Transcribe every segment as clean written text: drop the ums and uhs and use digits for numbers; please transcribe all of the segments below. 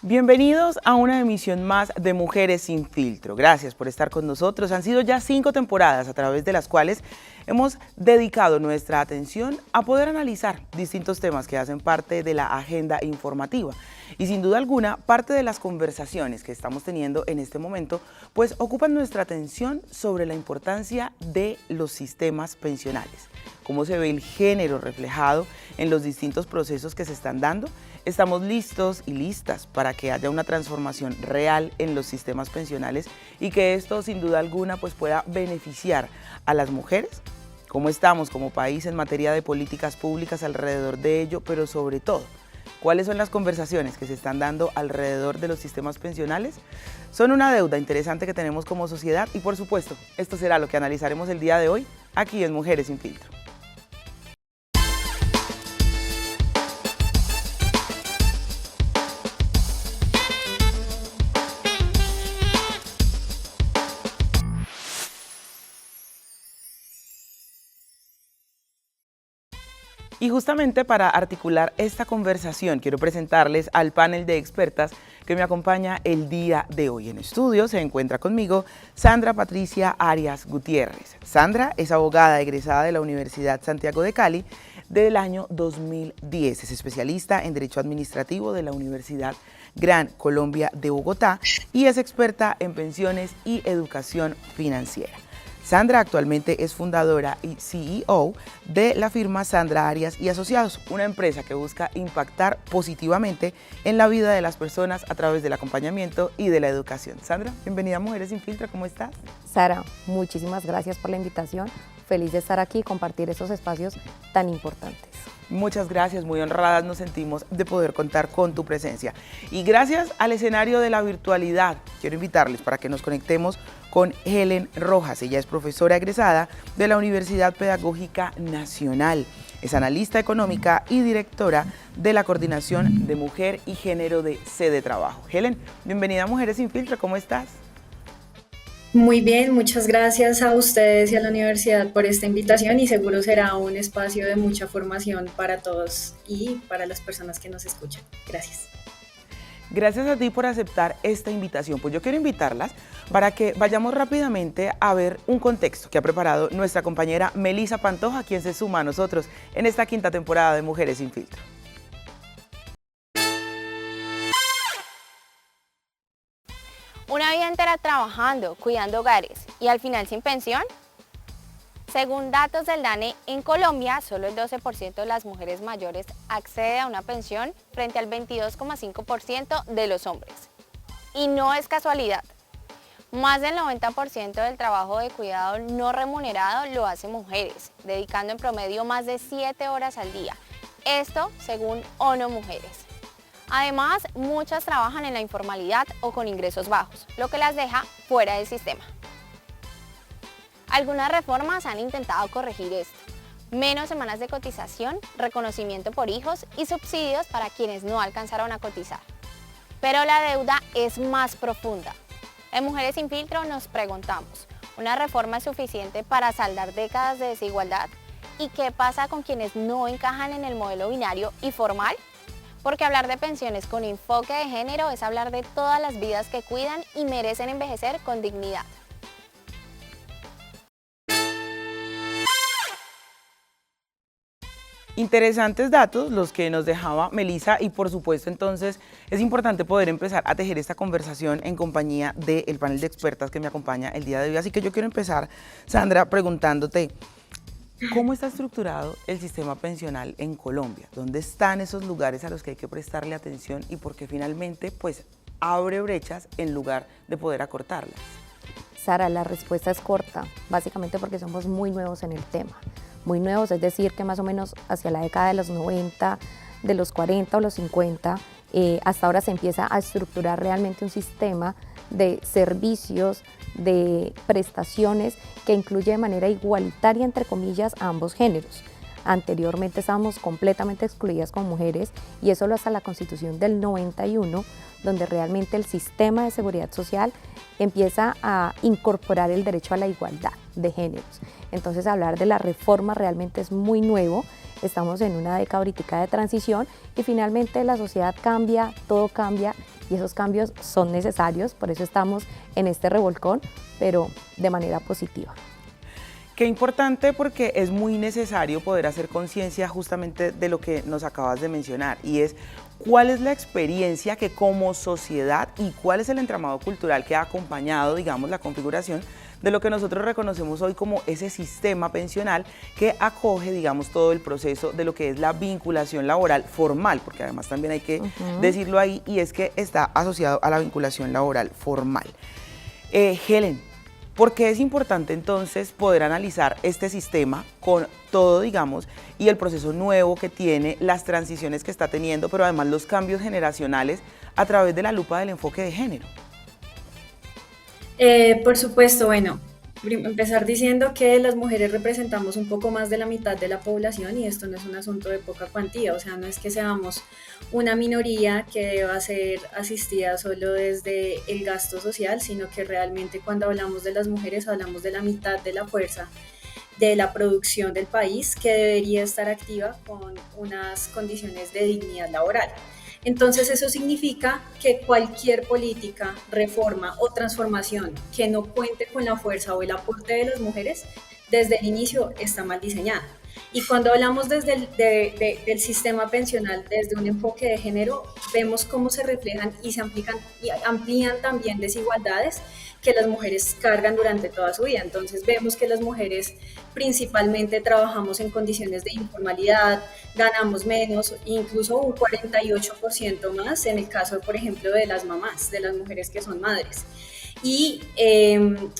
Bienvenidos a una emisión más de Mujeres sin Filtro. Gracias por estar con nosotros. Han sido ya 5 temporadas a través de las cuales hemos dedicado nuestra atención a poder analizar distintos temas que hacen parte de la agenda informativa. Y sin duda alguna, parte de las conversaciones que estamos teniendo en este momento, pues ocupan nuestra atención sobre la importancia de los sistemas pensionales. Cómo se ve el género reflejado en los distintos procesos que se están dando. Estamos listos y listas para que haya una transformación real en los sistemas pensionales y que esto sin duda alguna pues pueda beneficiar a las mujeres. ¿Cómo estamos como país en materia de políticas públicas alrededor de ello? Pero sobre todo, ¿cuáles son las conversaciones que se están dando alrededor de los sistemas pensionales? Son una deuda interesante que tenemos como sociedad y por supuesto, esto será lo que analizaremos el día de hoy aquí en Mujeres sin Filtro. Y justamente para articular esta conversación quiero presentarles al panel de expertas que me acompaña el día de hoy. En estudio se encuentra conmigo Sandra Patricia Arias Gutiérrez. Sandra es abogada egresada de la Universidad Santiago de Cali del año 2010. Es especialista en Derecho Administrativo de la Universidad Gran Colombia de Bogotá y es experta en pensiones y educación financiera. Sandra actualmente es fundadora y CEO de la firma Sandra Arias y Asociados, una empresa que busca impactar positivamente en la vida de las personas a través del acompañamiento y de la educación. Sandra, bienvenida a Mujeres sin Filtro, ¿cómo estás? Sara, muchísimas gracias por la invitación. Feliz de estar aquí y compartir esos espacios tan importantes. Muchas gracias, muy honradas nos sentimos de poder contar con tu presencia. Y gracias al escenario de la virtualidad, quiero invitarles para que nos conectemos con Helen Rojas. Ella es profesora egresada de la Universidad Pedagógica Nacional. Es analista económica y directora de la Coordinación de Mujer y Género de Sede Trabajo. Helen, bienvenida a Mujeres sin Filtro, ¿cómo estás? Muy bien, muchas gracias a ustedes y a la universidad por esta invitación y seguro será un espacio de mucha formación para todos y para las personas que nos escuchan. Gracias. Gracias a ti por aceptar esta invitación. Pues yo quiero invitarlas para que vayamos rápidamente a ver un contexto que ha preparado nuestra compañera Melisa Pantoja, quien se suma a nosotros en esta 5ª temporada de Mujeres sin Filtro. Una vida entera trabajando, cuidando hogares y al final sin pensión. Según datos del DANE, en Colombia solo el 12% de las mujeres mayores accede a una pensión frente al 22,5% de los hombres. Y no es casualidad. Más del 90% del trabajo de cuidado no remunerado lo hacen mujeres, dedicando en promedio más de 7 horas al día. Esto según ONU Mujeres. Además, muchas trabajan en la informalidad o con ingresos bajos, lo que las deja fuera del sistema. Algunas reformas han intentado corregir esto. Menos semanas de cotización, reconocimiento por hijos y subsidios para quienes no alcanzaron a cotizar. Pero la deuda es más profunda. En Mujeres sin Filtro nos preguntamos, ¿una reforma es suficiente para saldar décadas de desigualdad? ¿Y qué pasa con quienes no encajan en el modelo binario y formal? Porque hablar de pensiones con enfoque de género es hablar de todas las vidas que cuidan y merecen envejecer con dignidad. Interesantes datos los que nos dejaba Melisa y por supuesto entonces es importante poder empezar a tejer esta conversación en compañía del panel de expertas que me acompaña el día de hoy. Así que yo quiero empezar, Sandra, preguntándote, ¿cómo está estructurado el sistema pensional en Colombia? ¿Dónde están esos lugares a los que hay que prestarle atención y por qué finalmente pues abre brechas en lugar de poder acortarlas? Sara, la respuesta es corta, básicamente porque somos muy nuevos en el tema. Muy nuevos, es decir, que más o menos hacia la década de los 90, de los 40 o los 50, hasta ahora se empieza a estructurar realmente un sistema de servicios, de prestaciones que incluye de manera igualitaria, entre comillas, a ambos géneros. Anteriormente estábamos completamente excluidas como mujeres y eso lo hace la Constitución del 91, donde realmente el sistema de seguridad social empieza a incorporar el derecho a la igualdad de géneros. Entonces hablar de la reforma realmente es muy nuevo estamos en una década ahorita de transición y finalmente la sociedad cambia, todo cambia y esos cambios son necesarios, por eso estamos en este revolcón, pero de manera positiva. Qué importante, porque es muy necesario poder hacer conciencia justamente de lo que nos acabas de mencionar, y es cuál es la experiencia que como sociedad y cuál es el entramado cultural que ha acompañado, digamos, la configuración de lo que nosotros reconocemos hoy como ese sistema pensional que acoge, digamos, todo el proceso de lo que es la vinculación laboral formal, porque además también hay que decirlo ahí, y es que está asociado a la vinculación laboral formal. Helen, ¿por qué es importante entonces poder analizar este sistema con todo, digamos, y el proceso nuevo que tiene, las transiciones que está teniendo, pero además los cambios generacionales a través de la lupa del enfoque de género? Por supuesto, bueno, empezar diciendo que las mujeres representamos un poco más de la mitad de la población y esto no es un asunto de poca cuantía, o sea, no es que seamos una minoría que deba ser asistida solo desde el gasto social, sino que realmente cuando hablamos de las mujeres hablamos de la mitad de la fuerza de la producción del país que debería estar activa con unas condiciones de dignidad laboral. Entonces eso significa que cualquier política, reforma o transformación que no cuente con la fuerza o el aporte de las mujeres, desde el inicio está mal diseñada. Y cuando hablamos desde del sistema pensional, desde un enfoque de género, vemos cómo se reflejan y se amplían también desigualdades que las mujeres cargan durante toda su vida. Entonces vemos que las mujeres principalmente trabajamos en condiciones de informalidad, ganamos menos, incluso un 48% más en el caso, por ejemplo, de las mamás, de las mujeres que son madres. Y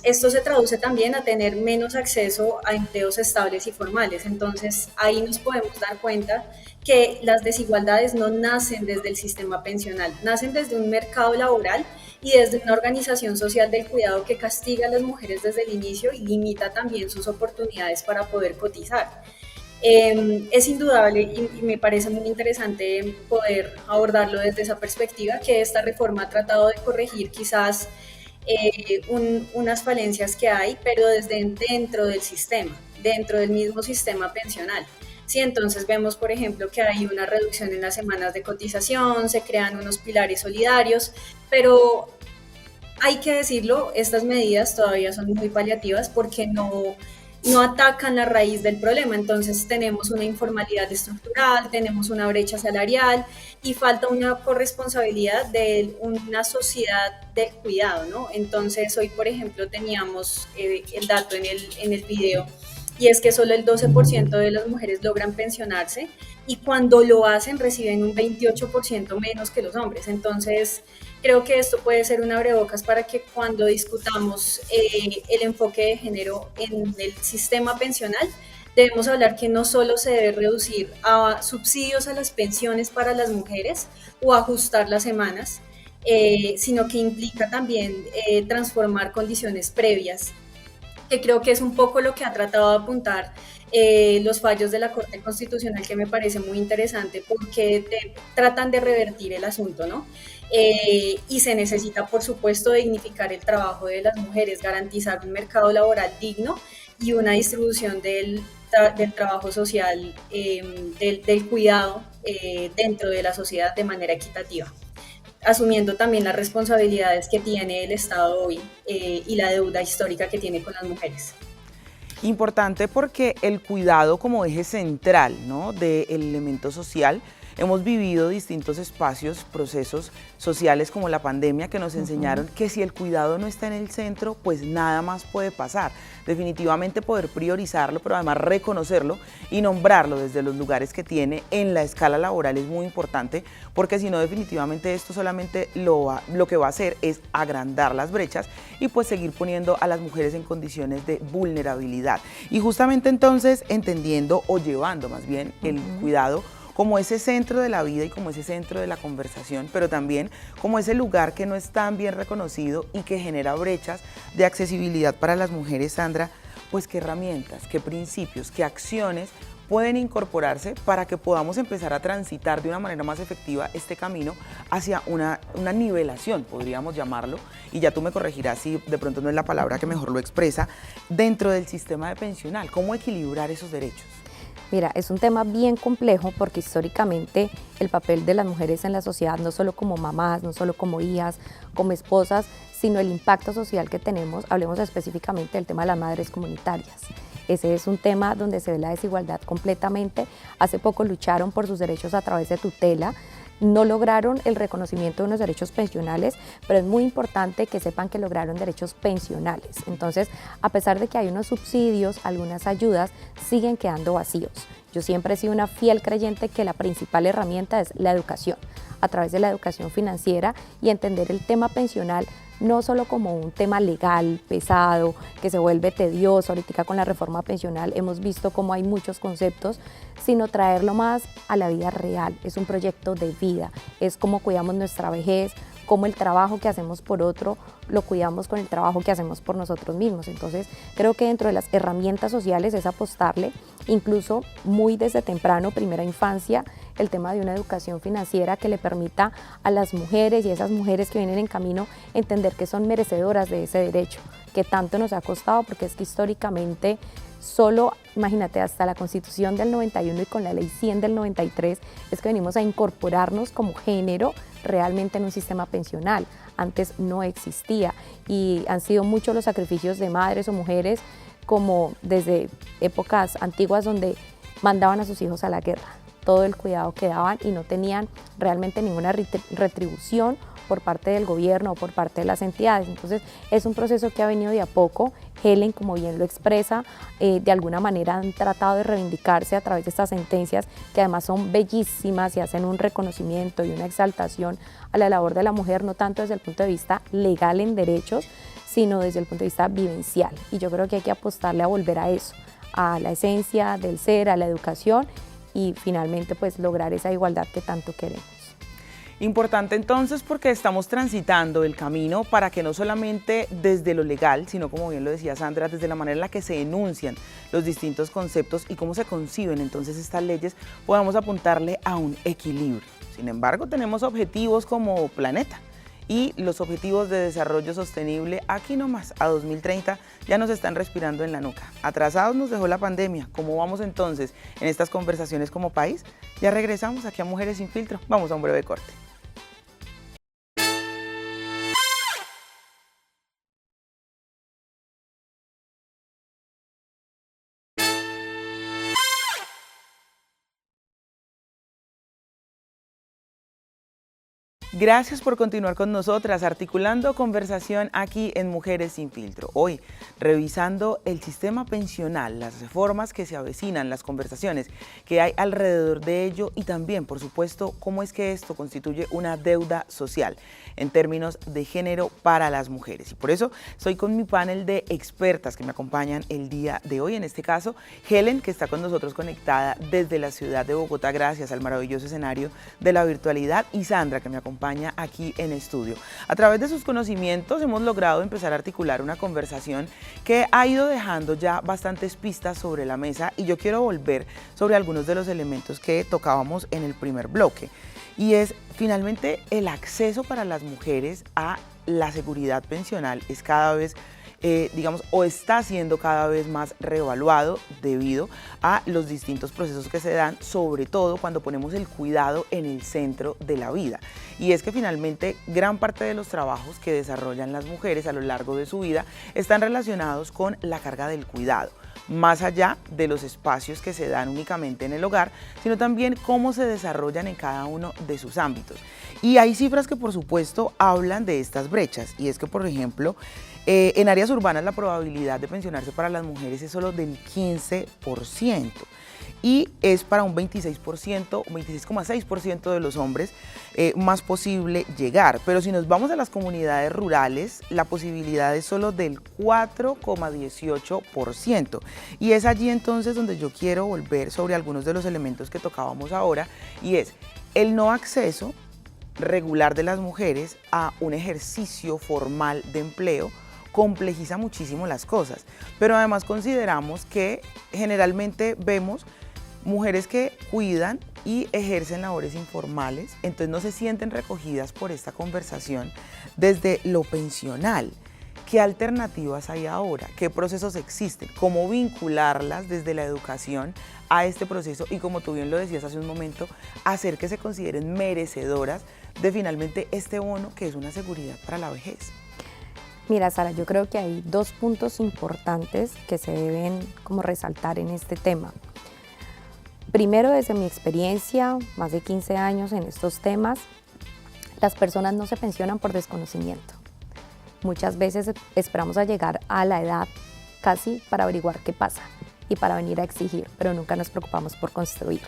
esto se traduce también a tener menos acceso a empleos estables y formales. Entonces ahí nos podemos dar cuenta que las desigualdades no nacen desde el sistema pensional, nacen desde un mercado laboral y desde una organización social del cuidado que castiga a las mujeres desde el inicio y limita también sus oportunidades para poder cotizar. Es indudable y me parece muy interesante poder abordarlo desde esa perspectiva, que esta reforma ha tratado de corregir quizás unas falencias que hay, pero desde dentro del sistema, dentro del mismo sistema pensional. Sí, entonces vemos, por ejemplo, que hay una reducción en las semanas de cotización, se crean unos pilares solidarios, pero hay que decirlo, estas medidas todavía son muy paliativas porque no atacan la raíz del problema. Entonces tenemos una informalidad estructural, tenemos una brecha salarial y falta una corresponsabilidad de una sociedad del cuidado, ¿no? Entonces hoy, por ejemplo, teníamos el dato en el video, y es que solo el 12% de las mujeres logran pensionarse y cuando lo hacen reciben un 28% menos que los hombres. Entonces creo que esto puede ser un abrebocas para que cuando discutamos el enfoque de género en el sistema pensional, debemos hablar que no solo se debe reducir a subsidios a las pensiones para las mujeres o ajustar las semanas, sino que implica también transformar condiciones previas, que creo que es un poco lo que ha tratado de apuntar los fallos de la Corte Constitucional, que me parece muy interesante porque tratan de revertir el asunto, ¿no? Y se necesita, por supuesto, dignificar el trabajo de las mujeres, garantizar un mercado laboral digno y una distribución del trabajo social, del cuidado dentro de la sociedad de manera equitativa, asumiendo también las responsabilidades que tiene el Estado hoy y la deuda histórica que tiene con las mujeres. Importante porque el cuidado como eje central, ¿no?, del elemento social. Hemos vivido distintos espacios, procesos sociales como la pandemia que nos enseñaron que si el cuidado no está en el centro, pues nada más puede pasar. Definitivamente poder priorizarlo, pero además reconocerlo y nombrarlo desde los lugares que tiene en la escala laboral es muy importante, porque si no, definitivamente esto solamente lo que va a hacer es agrandar las brechas y pues seguir poniendo a las mujeres en condiciones de vulnerabilidad. Y justamente entonces entendiendo o llevando más bien el cuidado como ese centro de la vida y como ese centro de la conversación, pero también como ese lugar que no es tan bien reconocido y que genera brechas de accesibilidad para las mujeres. Sandra, pues qué herramientas, qué principios, qué acciones pueden incorporarse para que podamos empezar a transitar de una manera más efectiva este camino hacia una nivelación, podríamos llamarlo, y ya tú me corregirás si de pronto no es la palabra que mejor lo expresa, dentro del sistema de pensional. ¿Cómo equilibrar esos derechos? Mira, es un tema bien complejo porque históricamente el papel de las mujeres en la sociedad, no solo como mamás, no solo como hijas, como esposas, sino el impacto social que tenemos, hablemos específicamente del tema de las madres comunitarias. Ese es un tema donde se ve la desigualdad completamente. Hace poco lucharon por sus derechos a través de tutela, no lograron el reconocimiento de unos derechos pensionales, pero es muy importante que sepan que lograron derechos pensionales. Entonces, a pesar de que hay unos subsidios, algunas ayudas, siguen quedando vacíos. Yo siempre he sido una fiel creyente que la principal herramienta es la educación, a través de la educación financiera y entender el tema pensional no solo como un tema legal, pesado, que se vuelve tedioso. Ahorita con la reforma pensional hemos visto cómo hay muchos conceptos, sino traerlo más a la vida real. Es un proyecto de vida, es cómo cuidamos nuestra vejez, cómo el trabajo que hacemos por otro lo cuidamos con el trabajo que hacemos por nosotros mismos. Entonces, creo que dentro de las herramientas sociales es apostarle, incluso muy desde temprano, primera infancia, el tema de una educación financiera que le permita a las mujeres y esas mujeres que vienen en camino entender que son merecedoras de ese derecho, que tanto nos ha costado, porque es que históricamente solo, imagínate, hasta la Constitución del 91 y con la Ley 100 del 93, es que venimos a incorporarnos como género realmente en un sistema pensional. Antes no existía y han sido muchos los sacrificios de madres o mujeres, como desde épocas antiguas donde mandaban a sus hijos a la guerra, todo el cuidado que daban y no tenían realmente ninguna retribución por parte del gobierno o por parte de las entidades. Entonces es un proceso que ha venido de a poco. Helen, como bien lo expresa, de alguna manera han tratado de reivindicarse a través de estas sentencias que además son bellísimas y hacen un reconocimiento y una exaltación a la labor de la mujer, no tanto desde el punto de vista legal en derechos, sino desde el punto de vista vivencial. Y yo creo que hay que apostarle a volver a eso, a la esencia del ser, a la educación y finalmente pues lograr esa igualdad que tanto queremos. Importante entonces porque estamos transitando el camino para que no solamente desde lo legal, sino como bien lo decía Sandra, desde la manera en la que se enuncian los distintos conceptos y cómo se conciben entonces estas leyes, podamos apuntarle a un equilibrio. Sin embargo, tenemos objetivos como planeta y los objetivos de desarrollo sostenible aquí nomás, a 2030, ya nos están respirando en la nuca. Atrasados nos dejó la pandemia. ¿Cómo vamos entonces en estas conversaciones como país? Ya regresamos aquí a Mujeres sin Filtro. Vamos a un breve corte. Gracias por continuar con nosotras, articulando conversación aquí en Mujeres sin Filtro. Hoy, revisando el sistema pensional, las reformas que se avecinan, las conversaciones que hay alrededor de ello y también, por supuesto, cómo es que esto constituye una deuda social en términos de género para las mujeres. Y por eso estoy con mi panel de expertas que me acompañan el día de hoy. En este caso, Helen, que está con nosotros conectada desde la ciudad de Bogotá, gracias al maravilloso escenario de la virtualidad, y Sandra, que me acompaña aquí en estudio. A través de sus conocimientos hemos logrado empezar a articular una conversación que ha ido dejando ya bastantes pistas sobre la mesa y yo quiero volver sobre algunos de los elementos que tocábamos en el primer bloque, y es finalmente el acceso para las mujeres a la seguridad pensional es cada vez o está siendo cada vez más reevaluado debido a los distintos procesos que se dan, sobre todo cuando ponemos el cuidado en el centro de la vida. Y es que finalmente gran parte de los trabajos que desarrollan las mujeres a lo largo de su vida están relacionados con la carga del cuidado, más allá de los espacios que se dan únicamente en el hogar, sino también cómo se desarrollan en cada uno de sus ámbitos. Y hay cifras que por supuesto hablan de estas brechas, y es que por ejemplo, en áreas urbanas la probabilidad de pensionarse para las mujeres es solo del 15% y es para un 26,6% de los hombres más posible llegar. Pero si nos vamos a las comunidades rurales, la posibilidad es solo del 4,18%. Y es allí entonces donde yo quiero volver sobre algunos de los elementos que tocábamos ahora, y es el no acceso regular de las mujeres a un ejercicio formal de empleo complejiza muchísimo las cosas, pero además consideramos que generalmente vemos mujeres que cuidan y ejercen labores informales, entonces no se sienten recogidas por esta conversación desde lo pensional. ¿Qué alternativas hay ahora? ¿Qué procesos existen? ¿Cómo vincularlas desde la educación a este proceso? Y como tú bien lo decías hace un momento, hacer que se consideren merecedoras de finalmente este bono que es una seguridad para la vejez. Mira, Sara, yo creo que hay dos puntos importantes que se deben como resaltar en este tema. Primero, desde mi experiencia, más de 15 años en estos temas, las personas no se pensionan por desconocimiento. Muchas veces esperamos a llegar a la edad casi para averiguar qué pasa y para venir a exigir, pero nunca nos preocupamos por construir.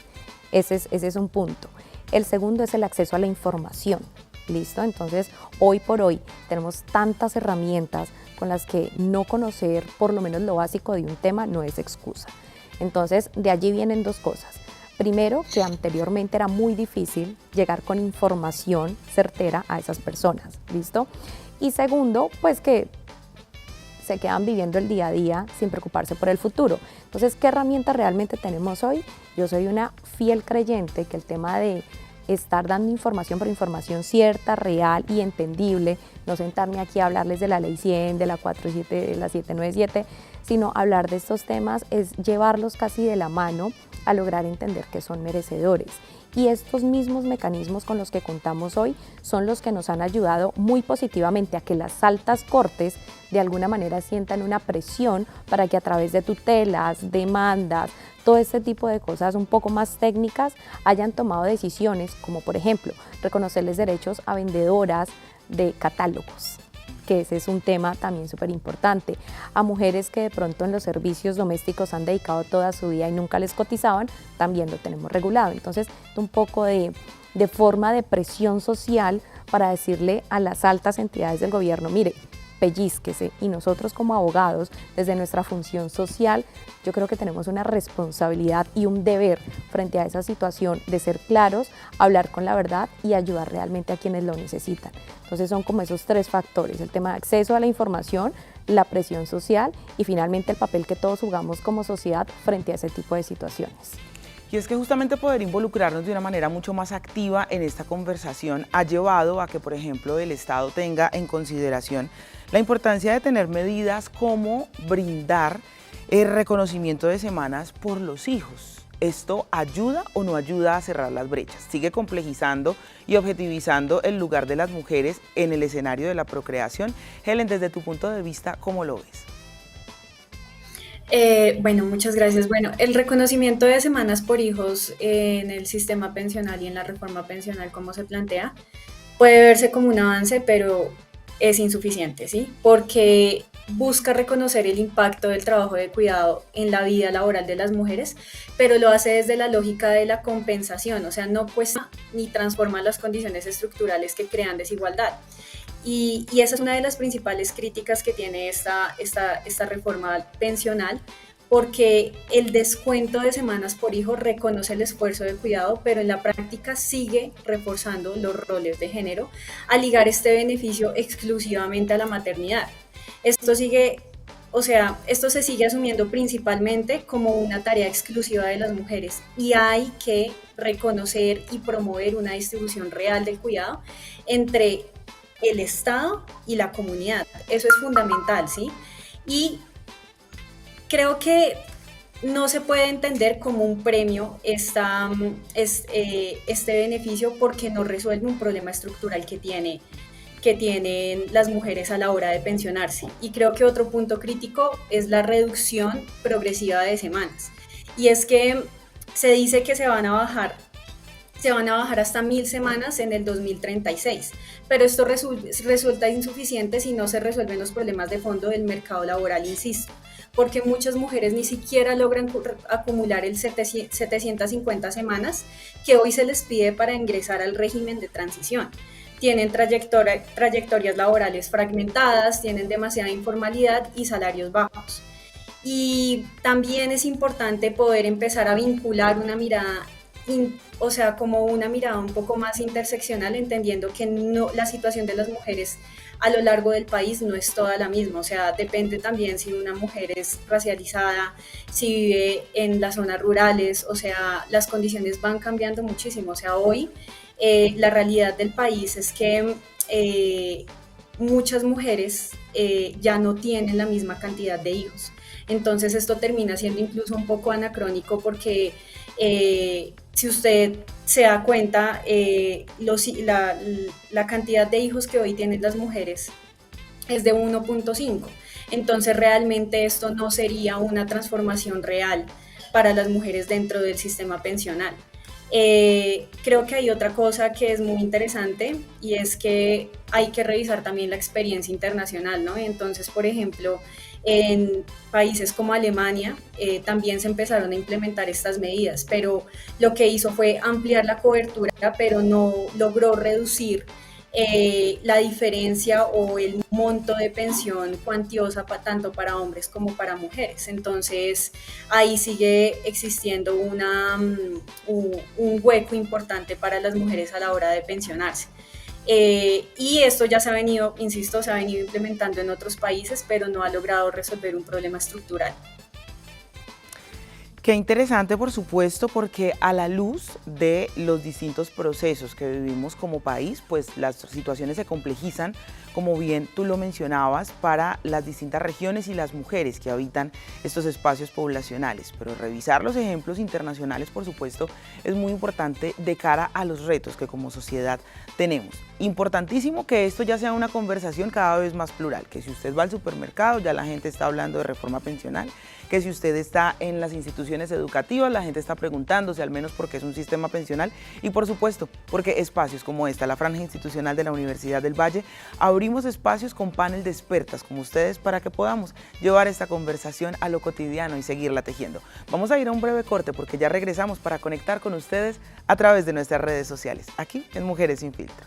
Ese es un punto. El segundo es el acceso a la información. ¿Listo? Entonces, hoy por hoy tenemos tantas herramientas con las que no conocer por lo menos lo básico de un tema no es excusa. Entonces, de allí vienen dos cosas. Primero, que anteriormente era muy difícil llegar con información certera a esas personas. ¿Listo? Y segundo, pues que se quedan viviendo el día a día sin preocuparse por el futuro. Entonces, ¿qué herramientas realmente tenemos hoy? Yo soy una fiel creyente que el tema de estar dando información, pero información cierta, real y entendible, no sentarme aquí a hablarles de la ley 100, de la 47, de la 797, sino hablar de estos temas es llevarlos casi de la mano a lograr entender que son merecedores. Y estos mismos mecanismos con los que contamos hoy son los que nos han ayudado muy positivamente a que las altas cortes de alguna manera sientan una presión para que a través de tutelas, demandas, todo este tipo de cosas un poco más técnicas hayan tomado decisiones como por ejemplo reconocerles derechos a vendedoras de catálogos, que ese es un tema también súper importante, a mujeres que de pronto en los servicios domésticos han dedicado toda su vida y nunca les cotizaban, también lo tenemos regulado. Entonces, un poco de forma de presión social para decirle a las altas entidades del gobierno, mire, pellízquese, y nosotros como abogados, desde nuestra función social, yo creo que tenemos una responsabilidad y un deber frente a esa situación de ser claros, hablar con la verdad y ayudar realmente a quienes lo necesitan. Entonces son como esos tres factores, el tema de acceso a la información, la presión social y finalmente el papel que todos jugamos como sociedad frente a ese tipo de situaciones. Y es que justamente poder involucrarnos de una manera mucho más activa en esta conversación ha llevado a que, por ejemplo, el Estado tenga en consideración la importancia de tener medidas como brindar el reconocimiento de semanas por los hijos. ¿Esto ayuda o no ayuda a cerrar las brechas? ¿Sigue complejizando y objetivizando el lugar de las mujeres en el escenario de la procreación? Helen, desde tu punto de vista, ¿cómo lo ves? Bueno, muchas gracias. Bueno, el reconocimiento de semanas por hijos en el sistema pensional y en la reforma pensional, como se plantea, puede verse como un avance, pero es insuficiente, ¿sí? Porque busca reconocer el impacto del trabajo de cuidado en la vida laboral de las mujeres, pero lo hace desde la lógica de la compensación, o sea, no cuesta ni transforma las condiciones estructurales que crean desigualdad. Y esa es una de las principales críticas que tiene esta reforma pensional, porque el descuento de semanas por hijo reconoce el esfuerzo de cuidado, pero en la práctica sigue reforzando los roles de género al ligar este beneficio exclusivamente a la maternidad. Esto se sigue asumiendo principalmente como una tarea exclusiva de las mujeres y hay que reconocer y promover una distribución real del cuidado entre el Estado y la comunidad. Eso es fundamental, ¿sí? Y creo que no se puede entender como un premio este beneficio porque no resuelve un problema estructural que tienen las mujeres a la hora de pensionarse. Y creo que otro punto crítico es la reducción progresiva de semanas. Y es que se dice que se van a bajar hasta 1000 semanas en el 2036, pero esto resulta insuficiente si no se resuelven los problemas de fondo del mercado laboral, insisto, porque muchas mujeres ni siquiera logran acumular el 750 semanas que hoy se les pide para ingresar al régimen de transición. Tienen trayectorias laborales fragmentadas, tienen demasiada informalidad y salarios bajos. Y también es importante poder empezar a vincular una mirada como una mirada un poco más interseccional, entendiendo que la situación de las mujeres a lo largo del país no es toda la misma, o sea, depende también si una mujer es racializada, si vive en las zonas rurales, o sea, las condiciones van cambiando muchísimo, o sea, hoy la realidad del país es que muchas mujeres ya no tienen la misma cantidad de hijos. Entonces esto termina siendo incluso un poco anacrónico porque si usted se da cuenta, la cantidad de hijos que hoy tienen las mujeres es de 1.5. Entonces realmente esto no sería una transformación real para las mujeres dentro del sistema pensional. Creo que hay otra cosa que es muy interesante y es que hay que revisar también la experiencia internacional, ¿no? Entonces, por ejemplo, en países como Alemania también se empezaron a implementar estas medidas, pero lo que hizo fue ampliar la cobertura, pero no logró reducir la diferencia o el monto de pensión cuantiosa tanto para hombres como para mujeres. Entonces ahí sigue existiendo un hueco importante para las mujeres a la hora de pensionarse. Y esto ya se ha venido, insisto, se ha venido implementando en otros países, pero no ha logrado resolver un problema estructural. Qué interesante, por supuesto, porque a la luz de los distintos procesos que vivimos como país, pues las situaciones se complejizan, como bien tú lo mencionabas, para las distintas regiones y las mujeres que habitan estos espacios poblacionales. Pero revisar los ejemplos internacionales, por supuesto, es muy importante de cara a los retos que como sociedad tenemos. Importantísimo que esto ya sea una conversación cada vez más plural, que si usted va al supermercado ya la gente está hablando de reforma pensional, que si usted está en las instituciones educativas, la gente está preguntándose al menos por qué es un sistema pensional y por supuesto porque espacios como esta, la Franja Institucional de la Universidad del Valle, abrimos espacios con panel de expertas como ustedes para que podamos llevar esta conversación a lo cotidiano y seguirla tejiendo. Vamos a ir a un breve corte porque ya regresamos para conectar con ustedes a través de nuestras redes sociales, aquí en Mujeres Sin Filtro.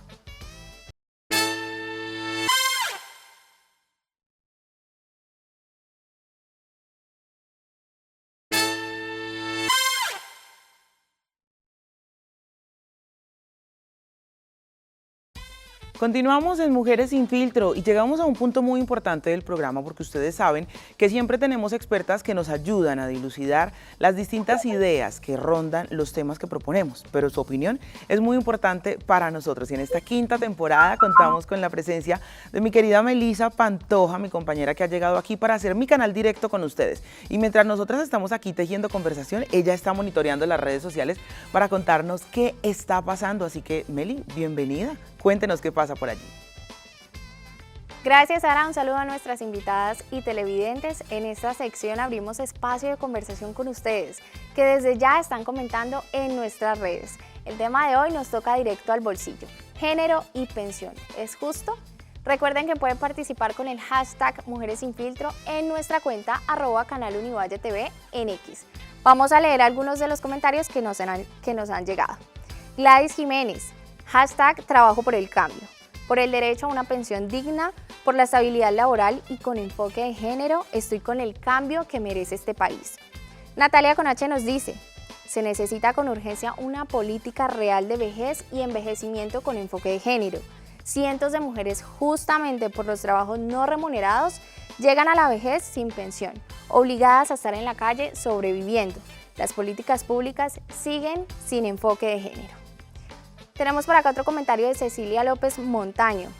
Continuamos en Mujeres Sin Filtro y llegamos a un punto muy importante del programa porque ustedes saben que siempre tenemos expertas que nos ayudan a dilucidar las distintas ideas que rondan los temas que proponemos, pero su opinión es muy importante para nosotros y en esta quinta temporada contamos con la presencia de mi querida Melisa Pantoja, mi compañera que ha llegado aquí para hacer mi canal directo con ustedes y mientras nosotras estamos aquí tejiendo conversación, ella está monitoreando las redes sociales para contarnos qué está pasando, así que Meli, bienvenida. Cuéntenos qué pasa por allí. Gracias, Sara. Un saludo a nuestras invitadas y televidentes. En esta sección abrimos espacio de conversación con ustedes, que desde ya están comentando en nuestras redes. El tema de hoy nos toca directo al bolsillo. Género y pensión. ¿Es justo? Recuerden que pueden participar con el hashtag Mujeres Sin Filtro en nuestra cuenta @canalunivalletv en X. Vamos a leer algunos de los comentarios que nos han llegado. Gladys Jiménez. Hashtag Trabajo por el cambio, por el derecho a una pensión digna, por la estabilidad laboral y con enfoque de género, estoy con el cambio que merece este país. Natalia Conache nos dice, se necesita con urgencia una política real de vejez y envejecimiento con enfoque de género. Cientos de mujeres, justamente por los trabajos no remunerados, llegan a la vejez sin pensión, obligadas a estar en la calle sobreviviendo. Las políticas públicas siguen sin enfoque de género. Tenemos por acá otro comentario de Cecilia López Montaño.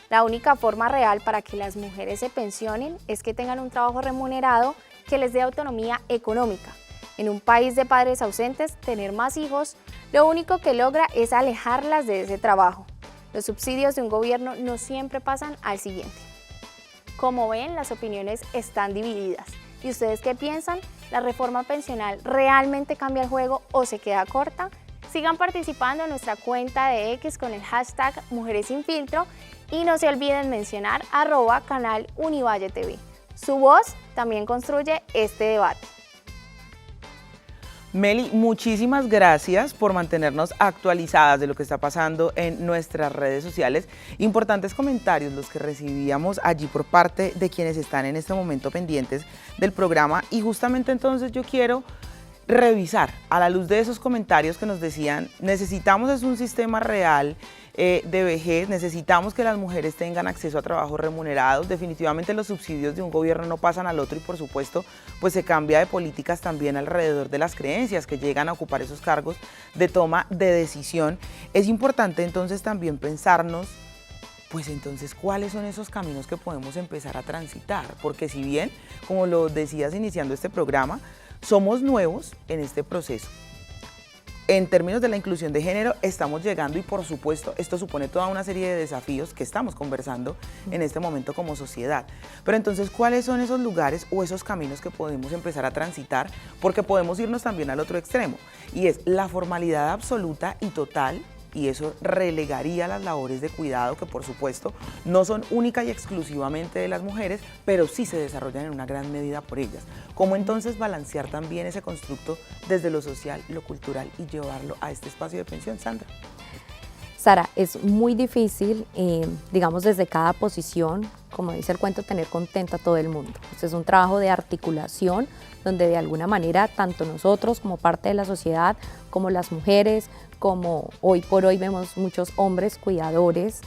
La única forma real para que las mujeres se pensionen es que tengan un trabajo remunerado que les dé autonomía económica. En un país de padres ausentes, tener más hijos, lo único que logra es alejarlas de ese trabajo. Los subsidios de un gobierno no siempre pasan al siguiente. Como ven, las opiniones están divididas. ¿Y ustedes qué piensan? ¿La reforma pensional realmente cambia el juego o se queda corta? Sigan participando en nuestra cuenta de X con el hashtag Mujeres Sin Filtro y no se olviden mencionar @canalunivalletv. Su voz también construye este debate. Meli, muchísimas gracias por mantenernos actualizadas de lo que está pasando en nuestras redes sociales. Importantes comentarios los que recibíamos allí por parte de quienes están en este momento pendientes del programa y justamente entonces yo quiero revisar a la luz de esos comentarios que nos decían necesitamos es un sistema real de vejez, necesitamos que las mujeres tengan acceso a trabajos remunerados, definitivamente los subsidios de un gobierno no pasan al otro y por supuesto pues se cambia de políticas también alrededor de las creencias que llegan a ocupar esos cargos de toma de decisión. Es importante entonces también pensarnos pues entonces, ¿cuáles son esos caminos que podemos empezar a transitar? Porque si bien, como lo decías iniciando este programa, somos nuevos en este proceso. En términos de la inclusión de género, estamos llegando y por supuesto esto supone toda una serie de desafíos que estamos conversando en este momento como sociedad. Pero entonces, ¿cuáles son esos lugares o esos caminos que podemos empezar a transitar? Porque podemos irnos también al otro extremo, y es la formalidad absoluta y total, y eso relegaría las labores de cuidado, que por supuesto no son única y exclusivamente de las mujeres, pero sí se desarrollan en una gran medida por ellas. ¿Cómo entonces balancear también ese constructo desde lo social, lo cultural y llevarlo a este espacio de pensión, Sandra? Sara, es muy difícil, digamos, desde cada posición, como dice el cuento, tener contento a todo el mundo. Este es un trabajo de articulación donde de alguna manera tanto nosotros como parte de la sociedad, como las mujeres, como hoy por hoy vemos muchos hombres cuidadores,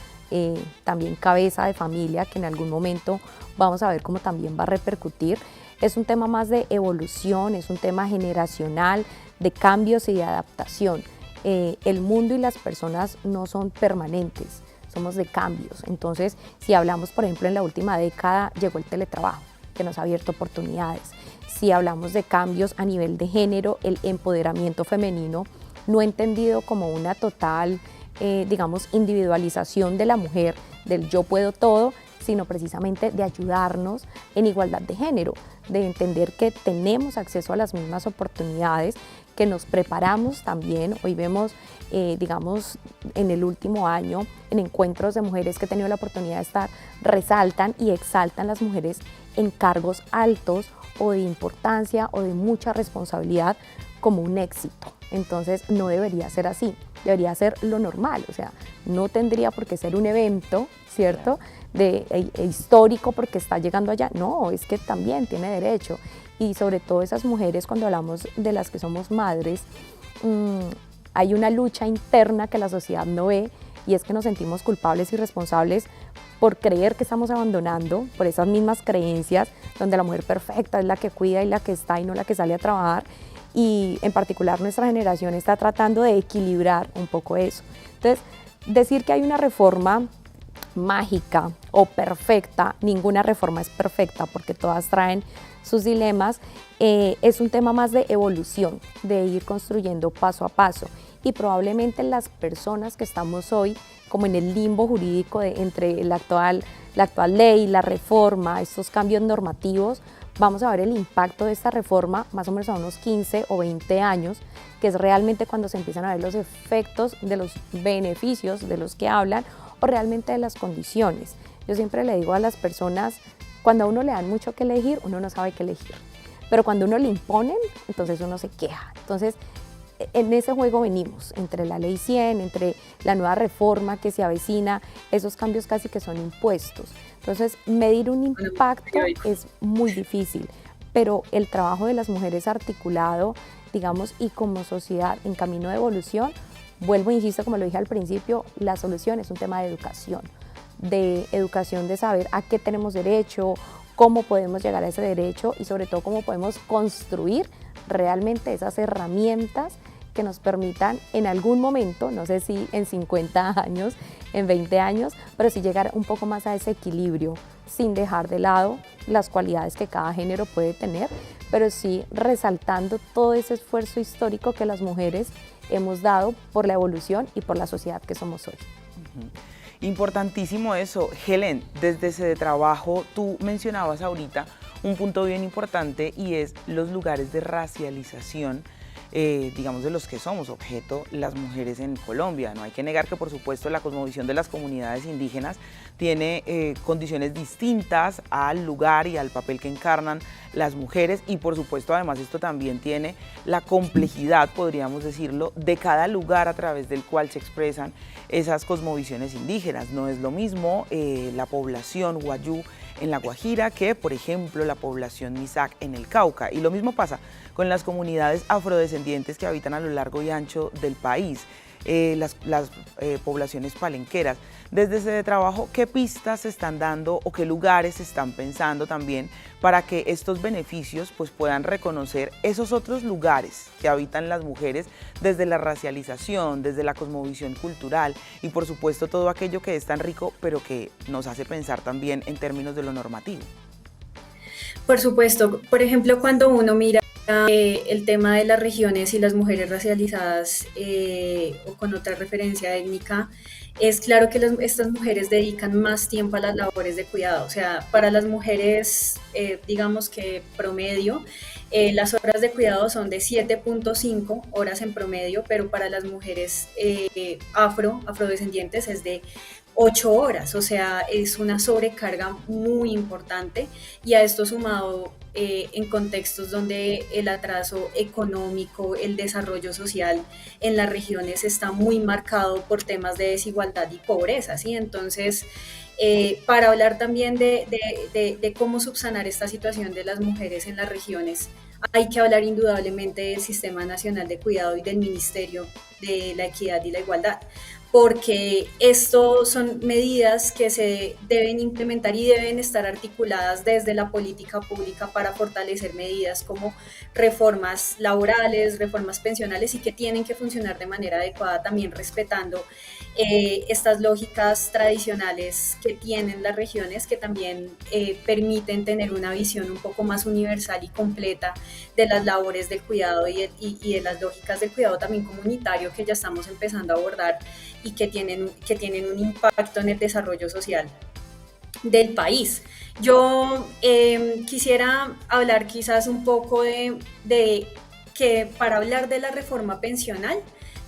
también cabeza de familia, que en algún momento vamos a ver cómo también va a repercutir. Es un tema más de evolución, es un tema generacional, de cambios y de adaptación. El mundo y las personas no son permanentes, somos de cambios. Entonces, si hablamos, por ejemplo, en la última década llegó el teletrabajo, que nos ha abierto oportunidades. Si hablamos de cambios a nivel de género, el empoderamiento femenino, no entendido como una total, digamos, individualización de la mujer, del yo puedo todo, sino precisamente de ayudarnos en igualdad de género, de entender que tenemos acceso a las mismas oportunidades, que nos preparamos también. Hoy vemos, digamos, en el último año, en encuentros de mujeres que he tenido la oportunidad de estar, resaltan y exaltan las mujeres en cargos altos o de importancia o de mucha responsabilidad como un éxito. Entonces no debería ser así, debería ser lo normal, o sea, no tendría por qué ser un evento, ¿cierto?, histórico porque está llegando allá. No, es que también tiene derecho. Y sobre todo esas mujeres, cuando hablamos de las que somos madres, hay una lucha interna que la sociedad no ve, y es que nos sentimos culpables y responsables por creer que estamos abandonando, por esas mismas creencias donde la mujer perfecta es la que cuida y la que está y no la que sale a trabajar. Y en particular nuestra generación está tratando de equilibrar un poco eso. Entonces, decir que hay una reforma mágica o perfecta, ninguna reforma es perfecta porque todas traen sus dilemas, es un tema más de evolución, de ir construyendo paso a paso. Y probablemente las personas que estamos hoy como en el limbo jurídico entre la actual ley, la reforma, estos cambios normativos, vamos a ver el impacto de esta reforma más o menos a unos 15 o 20 años, que es realmente cuando se empiezan a ver los efectos de los beneficios de los que hablan o realmente de las condiciones. Yo siempre le digo a las personas, cuando a uno le dan mucho que elegir, uno no sabe qué elegir. Pero cuando uno le imponen, entonces uno se queja. Entonces, en ese juego venimos, entre la ley 100, entre la nueva reforma que se avecina, esos cambios casi que son impuestos. Entonces, medir un impacto es muy difícil, pero el trabajo de las mujeres articulado, digamos, y como sociedad en camino de evolución, vuelvo e insisto, como lo dije al principio, la solución es un tema de educación de saber a qué tenemos derecho, cómo podemos llegar a ese derecho y sobre todo cómo podemos construir realmente esas herramientas que nos permitan en algún momento, no sé si en 50 años, en 20 años, pero sí llegar un poco más a ese equilibrio, sin dejar de lado las cualidades que cada género puede tener, pero sí resaltando todo ese esfuerzo histórico que las mujeres hemos dado por la evolución y por la sociedad que somos hoy. Importantísimo eso. Helen, desde ese trabajo tú mencionabas ahorita un punto bien importante y es los lugares de racialización, digamos, de los que somos objeto las mujeres en Colombia. No hay que negar que, por supuesto, la cosmovisión de las comunidades indígenas tiene condiciones distintas al lugar y al papel que encarnan las mujeres y, por supuesto, además esto también tiene la complejidad, podríamos decirlo, de cada lugar a través del cual se expresan esas cosmovisiones indígenas. No es lo mismo la población wayú en La Guajira que, por ejemplo, la población Misak en el Cauca. Y lo mismo pasa con las comunidades afrodescendientes que habitan a lo largo y ancho del país. las poblaciones palenqueras. Desde ese trabajo, ¿qué pistas se están dando o qué lugares se están pensando también para que estos beneficios pues, puedan reconocer esos otros lugares que habitan las mujeres desde la racialización, desde la cosmovisión cultural y por supuesto todo aquello que es tan rico pero que nos hace pensar también en términos de lo normativo? Por supuesto, por ejemplo, cuando uno mira el tema de las regiones y las mujeres racializadas o con otra referencia étnica, es claro que estas mujeres dedican más tiempo a las labores de cuidado. O sea, para las mujeres, digamos que promedio, las horas de cuidado son de 7.5 horas en promedio, pero para las mujeres afrodescendientes es de 8 horas, o sea, es una sobrecarga muy importante y a esto sumado en contextos donde el atraso económico, el desarrollo social en las regiones está muy marcado por temas de desigualdad y pobreza, ¿sí? Entonces, para hablar también de cómo subsanar esta situación de las mujeres en las regiones, hay que hablar indudablemente del Sistema Nacional de Cuidado y del Ministerio de la Equidad y la Igualdad, porque esto son medidas que se deben implementar y deben estar articuladas desde la política pública para fortalecer medidas como reformas laborales, reformas pensionales y que tienen que funcionar de manera adecuada, también respetando estas lógicas tradicionales que tienen las regiones, que también permiten tener una visión un poco más universal y completa de las labores del cuidado y de las lógicas del cuidado también comunitario que ya estamos empezando a abordar y que tienen un impacto en el desarrollo social del país. Yo quisiera hablar quizás un poco de que para hablar de la reforma pensional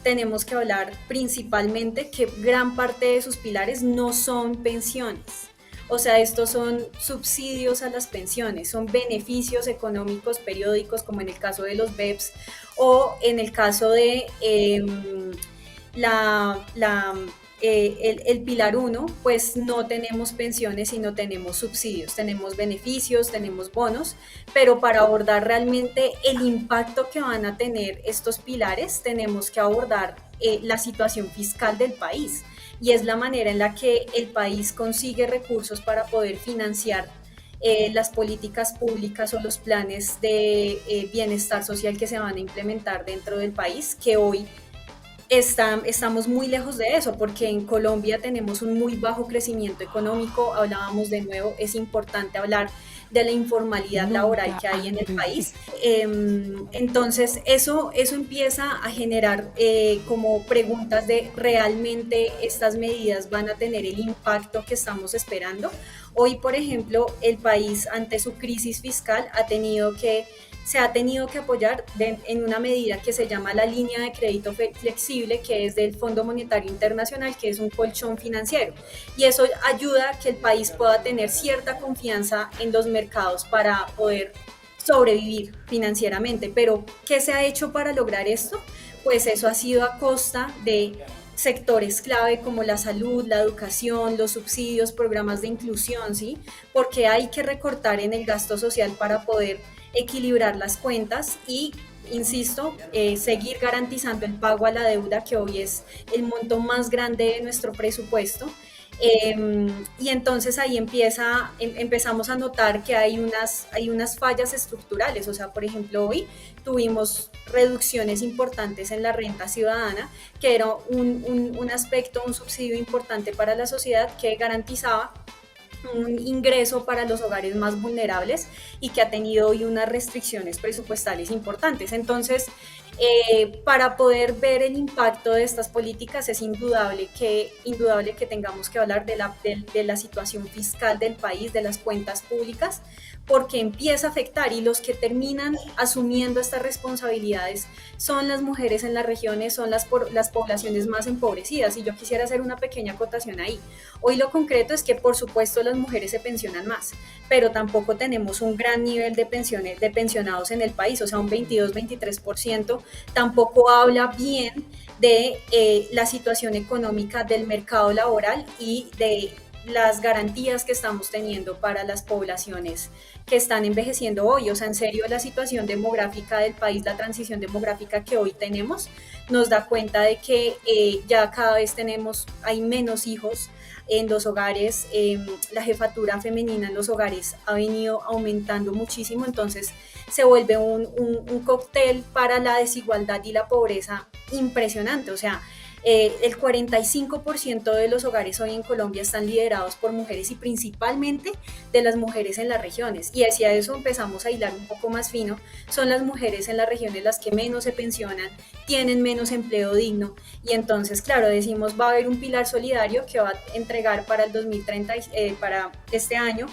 tenemos que hablar principalmente que gran parte de sus pilares no son pensiones. O sea, estos son subsidios a las pensiones, son beneficios económicos periódicos, como en el caso de los BEPS o en el caso de el pilar 1, pues no tenemos pensiones, sino tenemos subsidios, tenemos beneficios, tenemos bonos, pero para abordar realmente el impacto que van a tener estos pilares, tenemos que abordar la situación fiscal del país, y es la manera en la que el país consigue recursos para poder financiar las políticas públicas o los planes de bienestar social que se van a implementar dentro del país, que hoy estamos muy lejos de eso, porque en Colombia tenemos un muy bajo crecimiento económico. Hablábamos de nuevo, es importante hablar de la informalidad laboral que hay en el país. Entonces, eso empieza a generar como preguntas de ¿realmente estas medidas van a tener el impacto que estamos esperando? Hoy, por ejemplo, el país ante su crisis fiscal se ha tenido que apoyar en una medida que se llama la línea de crédito flexible, que es del Fondo Monetario Internacional, que es un colchón financiero. Y eso ayuda a que el país pueda tener cierta confianza en los mercados para poder sobrevivir financieramente. Pero, ¿qué se ha hecho para lograr esto? Pues eso ha sido a costa de sectores clave como la salud, la educación, los subsidios, programas de inclusión, ¿sí? Porque hay que recortar en el gasto social para poder equilibrar las cuentas y, insisto, seguir garantizando el pago a la deuda, que hoy es el monto más grande de nuestro presupuesto. Y entonces ahí empezamos a notar que hay unas fallas estructurales. O sea, por ejemplo, hoy tuvimos reducciones importantes en la renta ciudadana, que era un aspecto, un subsidio importante para la sociedad que garantizaba un ingreso para los hogares más vulnerables y que ha tenido hoy unas restricciones presupuestales importantes. Entonces, para poder ver el impacto de estas políticas es indudable que tengamos que hablar de la situación fiscal del país, de las cuentas públicas, porque empieza a afectar, y los que terminan asumiendo estas responsabilidades son las mujeres en las regiones, son las poblaciones más empobrecidas. Y yo quisiera hacer una pequeña acotación ahí. Hoy lo concreto es que, por supuesto, las mujeres se pensionan más, pero tampoco tenemos un gran nivel de pensionados en el país, o sea, un 22-23%, tampoco habla bien de la situación económica del mercado laboral y de las garantías que estamos teniendo para las poblaciones que están envejeciendo hoy. O sea, en serio, la situación demográfica del país, la transición demográfica que hoy tenemos, nos da cuenta de que ya cada vez hay menos hijos en los hogares, la jefatura femenina en los hogares ha venido aumentando muchísimo, entonces se vuelve un cóctel para la desigualdad y la pobreza impresionante. O sea, el 45% de los hogares hoy en Colombia están liderados por mujeres y principalmente de las mujeres en las regiones. Y hacia eso empezamos a hilar un poco más fino. Son las mujeres en las regiones las que menos se pensionan, tienen menos empleo digno. Y entonces, claro, decimos va a haber un pilar solidario que va a entregar para el 2030, para este año,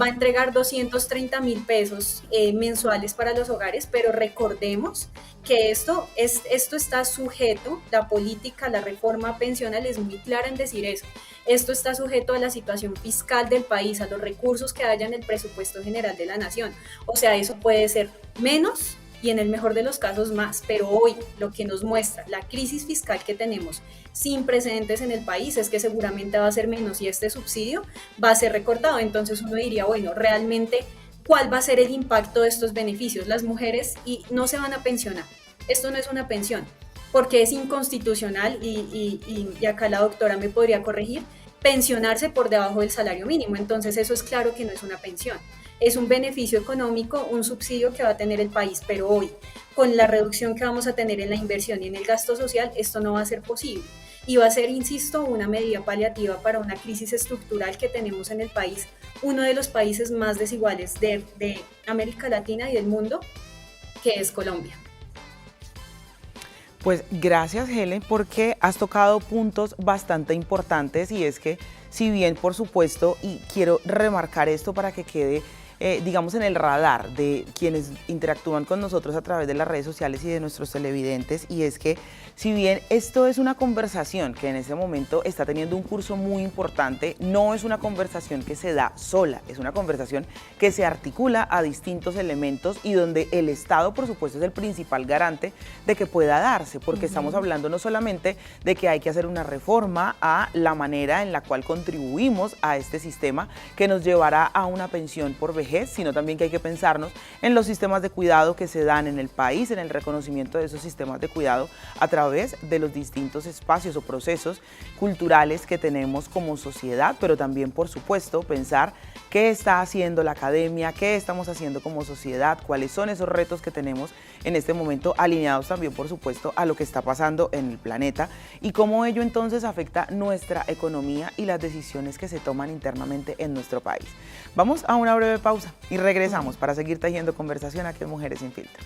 va a entregar 230.000 pesos mensuales para los hogares, pero recordemos que esto está sujeto, la política, la reforma pensional es muy clara en decir eso, esto está sujeto a la situación fiscal del país, a los recursos que haya en el presupuesto general de la nación, o sea, eso puede ser menos y en el mejor de los casos más, pero hoy lo que nos muestra la crisis fiscal que tenemos sin precedentes en el país es que seguramente va a ser menos y este subsidio va a ser recortado. Entonces uno diría, bueno, realmente, ¿cuál va a ser el impacto de estos beneficios? Las mujeres no se van a pensionar, esto no es una pensión, porque es inconstitucional y acá la doctora me podría corregir, pensionarse por debajo del salario mínimo, entonces eso es claro que no es una pensión. Es un beneficio económico, un subsidio que va a tener el país, pero hoy, con la reducción que vamos a tener en la inversión y en el gasto social, esto no va a ser posible. Y va a ser, insisto, una medida paliativa para una crisis estructural que tenemos en el país, uno de los países más desiguales de América Latina y del mundo, que es Colombia. Pues gracias, Helen, porque has tocado puntos bastante importantes y es que, si bien, por supuesto, y quiero remarcar esto para que quede digamos, en el radar de quienes interactúan con nosotros a través de las redes sociales y de nuestros televidentes, y es que si bien esto es una conversación que en este momento está teniendo un curso muy importante, no es una conversación que se da sola, es una conversación que se articula a distintos elementos y donde el Estado, por supuesto, es el principal garante de que pueda darse, porque estamos hablando no solamente de que hay que hacer una reforma a la manera en la cual contribuimos a este sistema que nos llevará a una pensión por vejez, sino también que hay que pensarnos en los sistemas de cuidado que se dan en el país, en el reconocimiento de esos sistemas de cuidado a través de los distintos espacios o procesos culturales que tenemos como sociedad, pero también, por supuesto, pensar qué está haciendo la academia, qué estamos haciendo como sociedad, cuáles son esos retos que tenemos en este momento, alineados también, por supuesto, a lo que está pasando en el planeta y cómo ello entonces afecta nuestra economía y las decisiones que se toman internamente en nuestro país. Vamos a una breve pausa y regresamos para seguir tejiendo conversación aquí en Mujeres Sin Filtro.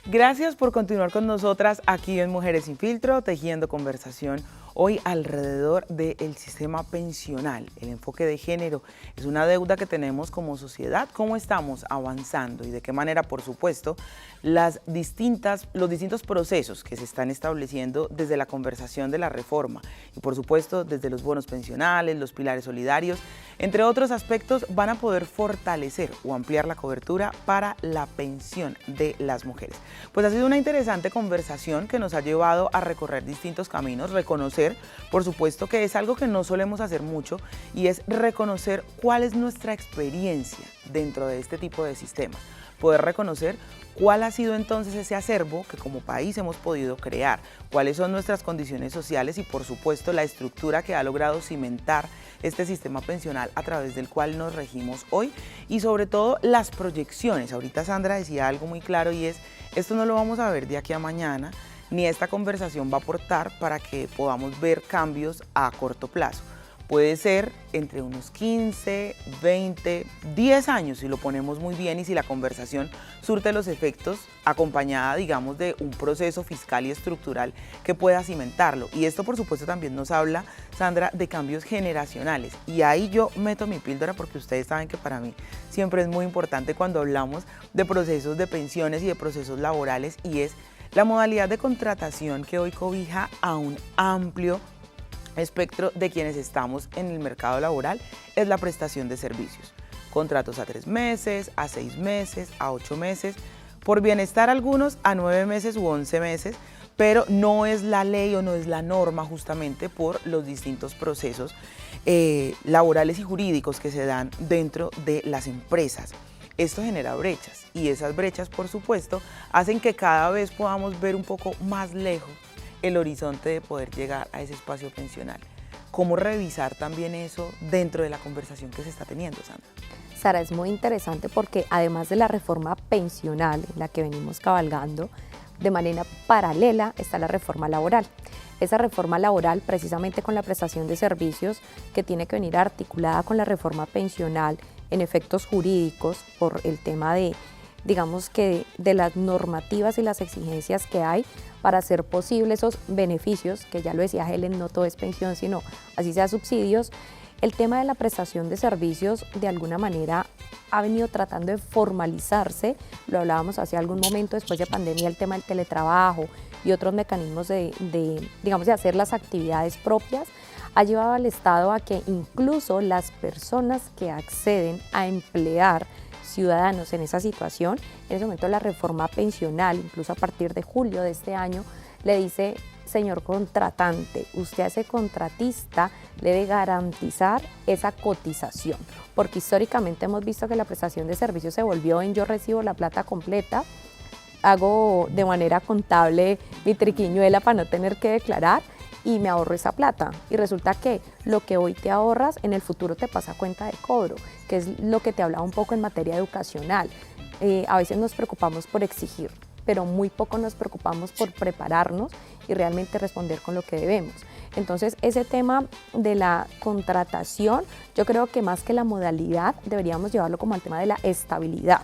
Gracias por continuar con nosotras aquí en Mujeres Sin Filtro, tejiendo conversación hoy alrededor del sistema pensional. El enfoque de género es una deuda que tenemos como sociedad, cómo estamos avanzando y de qué manera, por supuesto, los distintos procesos que se están estableciendo desde la conversación de la reforma y, por supuesto, desde los bonos pensionales, los pilares solidarios, entre otros aspectos, van a poder fortalecer o ampliar la cobertura para la pensión de las mujeres. Pues ha sido una interesante conversación que nos ha llevado a recorrer distintos caminos, reconocer, por supuesto, que es algo que no solemos hacer mucho y es reconocer cuál es nuestra experiencia dentro de este tipo de sistemas, poder reconocer cuál ha sido entonces ese acervo que como país hemos podido crear, cuáles son nuestras condiciones sociales y, por supuesto, la estructura que ha logrado cimentar este sistema pensional a través del cual nos regimos hoy y, sobre todo, las proyecciones. Ahorita Sandra decía algo muy claro y es, esto no lo vamos a ver de aquí a mañana, ni esta conversación va a aportar para que podamos ver cambios a corto plazo. Puede ser entre unos 15, 20, 10 años si lo ponemos muy bien y si la conversación surte los efectos acompañada, digamos, de un proceso fiscal y estructural que pueda cimentarlo. Y esto, por supuesto, también nos habla, Sandra, de cambios generacionales. Y ahí yo meto mi píldora porque ustedes saben que para mí siempre es muy importante cuando hablamos de procesos de pensiones y de procesos laborales, y es la modalidad de contratación que hoy cobija a un amplio espectro de quienes estamos en el mercado laboral es la prestación de servicios. Contratos a 3 meses, a 6 meses, a 8 meses, por bienestar algunos a 9 meses u 11 meses, pero no es la ley o no es la norma justamente por los distintos procesos laborales y jurídicos que se dan dentro de las empresas. Esto genera brechas y esas brechas, por supuesto, hacen que cada vez podamos ver un poco más lejos el horizonte de poder llegar a ese espacio pensional. ¿Cómo revisar también eso dentro de la conversación que se está teniendo, Sandra? Sara, es muy interesante porque además de la reforma pensional en la que venimos cabalgando, de manera paralela está la reforma laboral. Esa reforma laboral, precisamente con la prestación de servicios, que tiene que venir articulada con la reforma pensional en efectos jurídicos por el tema de, digamos que, de las normativas y las exigencias que hay para hacer posible esos beneficios, que ya lo decía Helen, no todo es pensión, sino así sea subsidios. El tema de la prestación de servicios de alguna manera ha venido tratando de formalizarse, lo hablábamos hace algún momento después de pandemia, el tema del teletrabajo y otros mecanismos digamos, de hacer las actividades propias, ha llevado al Estado a que incluso las personas que acceden a emplear ciudadanos en esa situación, en ese momento la reforma pensional, incluso a partir de julio de este año, le dice: señor contratante, usted a ese contratista le debe garantizar esa cotización, porque históricamente hemos visto que la prestación de servicios se volvió en yo recibo la plata completa, hago de manera contable mi triquiñuela para no tener que declarar y me ahorro esa plata. Y resulta que lo que hoy te ahorras, en el futuro te pasa a cuenta de cobro, que es lo que te hablaba un poco en materia educacional. A veces nos preocupamos por exigir, pero muy poco nos preocupamos por prepararnos y realmente responder con lo que debemos. Entonces, ese tema de la contratación, yo creo que más que la modalidad, deberíamos llevarlo como al tema de la estabilidad.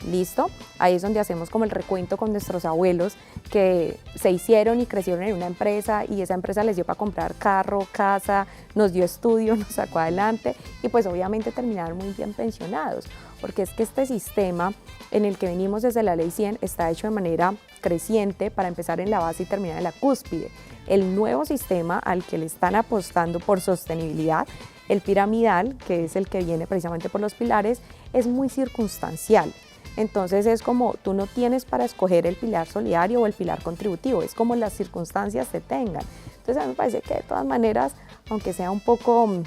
¿Listo? Ahí es donde hacemos como el recuento con nuestros abuelos que se hicieron y crecieron en una empresa y esa empresa les dio para comprar carro, casa, nos dio estudio, nos sacó adelante y pues obviamente terminaron muy bien pensionados, porque es que este sistema en el que venimos desde la Ley 100 está hecho de manera creciente para empezar en la base y terminar en la cúspide. El nuevo sistema al que le están apostando por sostenibilidad, el piramidal, que es el que viene precisamente por los pilares, es muy circunstancial. Entonces es como tú no tienes para escoger el pilar solidario o el pilar contributivo, es como las circunstancias te tengan. Entonces a mí me parece que de todas maneras, aunque sea un poco,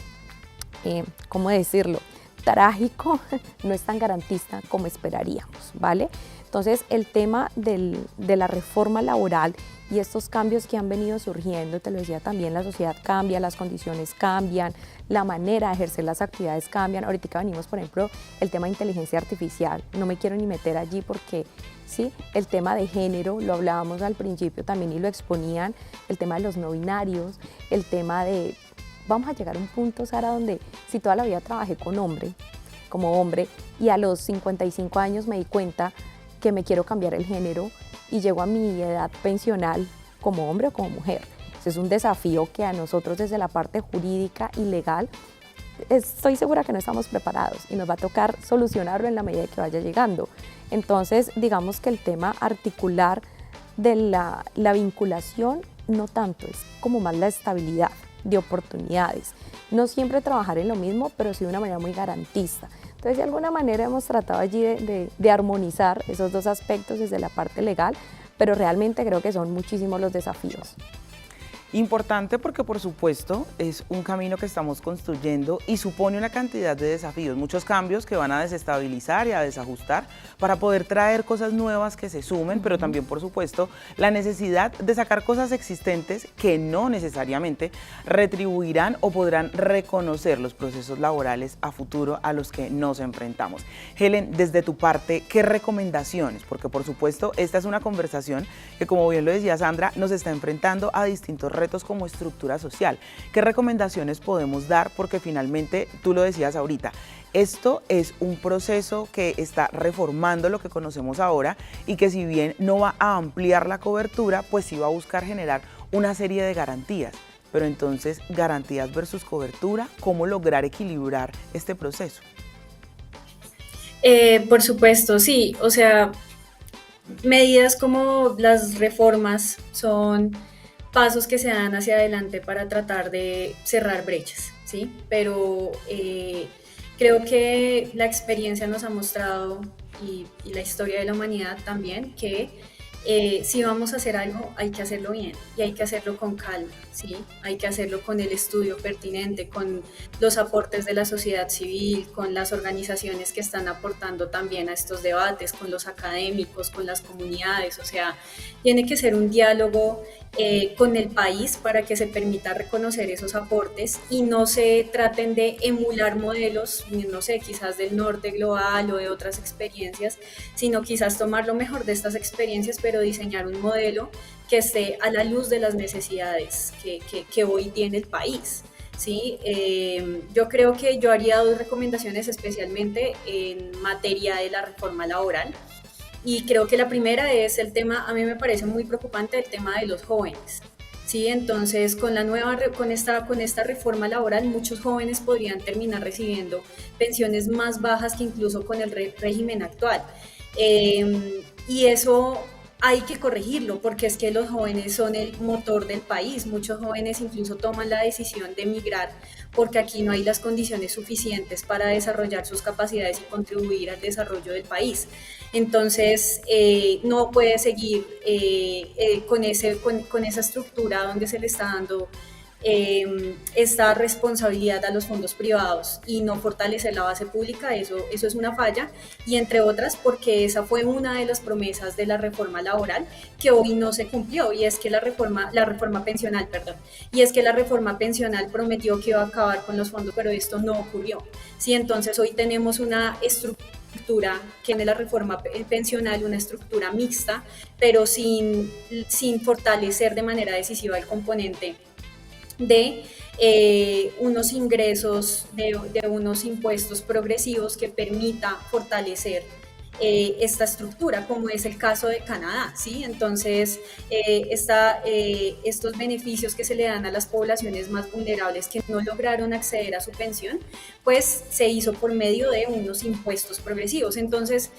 ¿cómo decirlo?, trágico, no es tan garantista como esperaríamos, ¿vale? Entonces el tema de la reforma laboral y estos cambios que han venido surgiendo, te lo decía también, la sociedad cambia, las condiciones cambian, la manera de ejercer las actividades cambian. Ahorita venimos, por ejemplo, el tema de inteligencia artificial, no me quiero ni meter allí porque sí, el tema de género, lo hablábamos al principio también y lo exponían, el tema de los no binarios, el tema de, vamos a llegar a un punto, Sara, donde si toda la vida trabajé como hombre, y a los 55 años me di cuenta que me quiero cambiar el género y llego a mi edad pensional como hombre o como mujer. Ese es un desafío que a nosotros desde la parte jurídica y legal estoy segura que no estamos preparados y nos va a tocar solucionarlo en la medida que vaya llegando. Entonces, digamos que el tema articular de la vinculación no tanto, es como más la estabilidad de oportunidades. No siempre trabajar en lo mismo, pero sí de una manera muy garantista. Entonces, de alguna manera hemos tratado allí de armonizar esos dos aspectos desde la parte legal, pero realmente creo que son muchísimos los desafíos. Importante porque, por supuesto, es un camino que estamos construyendo y supone una cantidad de desafíos, muchos cambios que van a desestabilizar y a desajustar para poder traer cosas nuevas que se sumen, pero también, por supuesto, la necesidad de sacar cosas existentes que no necesariamente retribuirán o podrán reconocer los procesos laborales a futuro a los que nos enfrentamos. Helen, desde tu parte, ¿qué recomendaciones? Porque, por supuesto, esta es una conversación que, como bien lo decía Sandra, nos está enfrentando a distintos retos como estructura social. ¿Qué recomendaciones podemos dar? Porque finalmente, tú lo decías ahorita, esto es un proceso que está reformando lo que conocemos ahora y que si bien no va a ampliar la cobertura, pues sí va a buscar generar una serie de garantías. Pero entonces, garantías versus cobertura, ¿cómo lograr equilibrar este proceso? Por supuesto, sí. O sea, medidas como las reformas son pasos que se dan hacia adelante para tratar de cerrar brechas, ¿sí? Pero creo que la experiencia nos ha mostrado y la historia de la humanidad también que si vamos a hacer algo hay que hacerlo bien y hay que hacerlo con calma, ¿sí? Hay que hacerlo con el estudio pertinente, con los aportes de la sociedad civil, con las organizaciones que están aportando también a estos debates, con los académicos, con las comunidades, o sea, tiene que ser un diálogo con el país para que se permita reconocer esos aportes y no se traten de emular modelos, no sé, quizás del norte global o de otras experiencias, sino quizás tomar lo mejor de estas experiencias, pero diseñar un modelo que esté a la luz de las necesidades que hoy tiene el país. ¿Sí? Yo creo que yo haría dos recomendaciones especialmente en materia de la reforma laboral. Y creo que la primera es el tema, a mí me parece muy preocupante el tema de los jóvenes. Sí, entonces con esta reforma laboral muchos jóvenes podrían terminar recibiendo pensiones más bajas que incluso con el régimen actual. Y eso hay que corregirlo porque es que los jóvenes son el motor del país. Muchos jóvenes incluso toman la decisión de emigrar porque aquí no hay las condiciones suficientes para desarrollar sus capacidades y contribuir al desarrollo del país. Entonces, no puede seguir con esa estructura donde se le está dando esta responsabilidad a los fondos privados y no fortalecer la base pública, eso es una falla, y entre otras porque esa fue una de las promesas de la reforma laboral que hoy no se cumplió, y es que la reforma pensional, perdón, y es que la reforma pensional prometió que iba a acabar con los fondos, pero esto no ocurrió. Sí, entonces hoy tenemos una estructura que en la reforma pensional, una estructura mixta, pero sin fortalecer de manera decisiva el componente de unos ingresos, de unos impuestos progresivos que permita fortalecer esta estructura, como es el caso de Canadá, ¿sí? Entonces, estos beneficios que se le dan a las poblaciones más vulnerables que no lograron acceder a su pensión, pues se hizo por medio de unos impuestos progresivos. Entonces,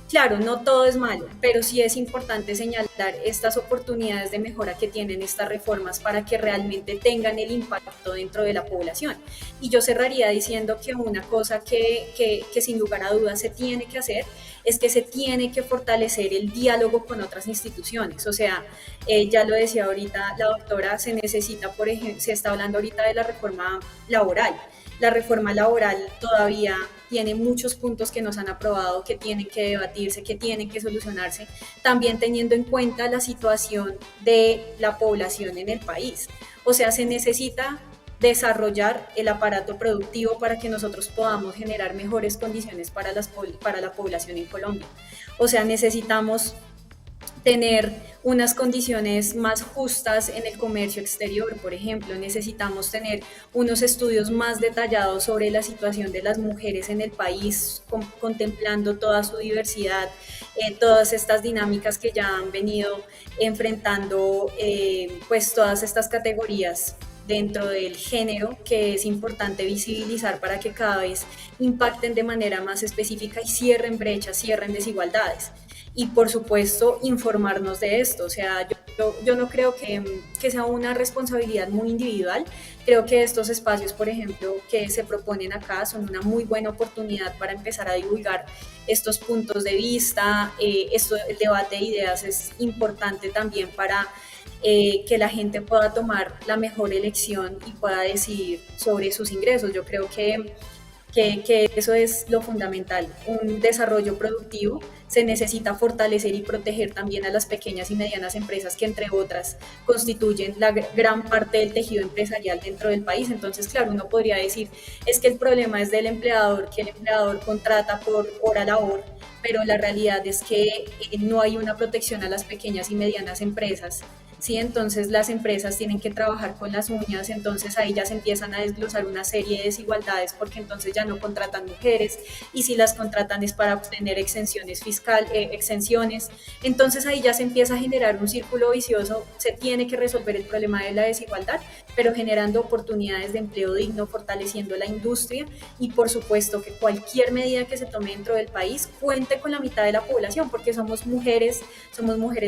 claro, no todo es malo, pero sí es importante señalar estas oportunidades de mejora que tienen estas reformas para que realmente tengan el impacto dentro de la población. Y yo cerraría diciendo que una cosa que sin lugar a dudas se tiene que hacer es que se tiene que fortalecer el diálogo con otras instituciones. O sea, ya lo decía ahorita la doctora, se necesita, por ejemplo, se está hablando ahorita de la reforma laboral. La reforma laboral todavía tiene muchos puntos que nos han aprobado, que tienen que debatirse, que tienen que solucionarse, también teniendo en cuenta la situación de la población en el país. O sea, se necesita desarrollar el aparato productivo para que nosotros podamos generar mejores condiciones para la población en Colombia. O sea, necesitamos tener unas condiciones más justas en el comercio exterior, por ejemplo. Necesitamos tener unos estudios más detallados sobre la situación de las mujeres en el país, contemplando toda su diversidad, todas estas dinámicas que ya han venido enfrentando pues todas estas categorías dentro del género, que es importante visibilizar para que cada vez impacten de manera más específica y cierren brechas, cierren desigualdades. Y por supuesto informarnos de esto, o sea, yo no creo que sea una responsabilidad muy individual. Creo que estos espacios, por ejemplo, que se proponen acá son una muy buena oportunidad para empezar a divulgar estos puntos de vista. El debate de ideas es importante también para que la gente pueda tomar la mejor elección y pueda decidir sobre sus ingresos. Yo creo que eso es lo fundamental, un desarrollo productivo. Se necesita fortalecer y proteger también a las pequeñas y medianas empresas que, entre otras, constituyen la gran parte del tejido empresarial dentro del país. Entonces, claro, uno podría decir, es que el problema es del empleador, que el empleador contrata por hora labor, pero la realidad es que no hay una protección a las pequeñas y medianas empresas. Sí, entonces las empresas tienen que trabajar con las uñas, entonces ahí ya se empiezan a desglosar una serie de desigualdades porque entonces ya no contratan mujeres, y si las contratan es para obtener exenciones exenciones, entonces ahí ya se empieza a generar un círculo vicioso. Se tiene que resolver el problema de la desigualdad, pero generando oportunidades de empleo digno, fortaleciendo la industria, y por supuesto que cualquier medida que se tome dentro del país cuente con la mitad de la población, porque somos mujeres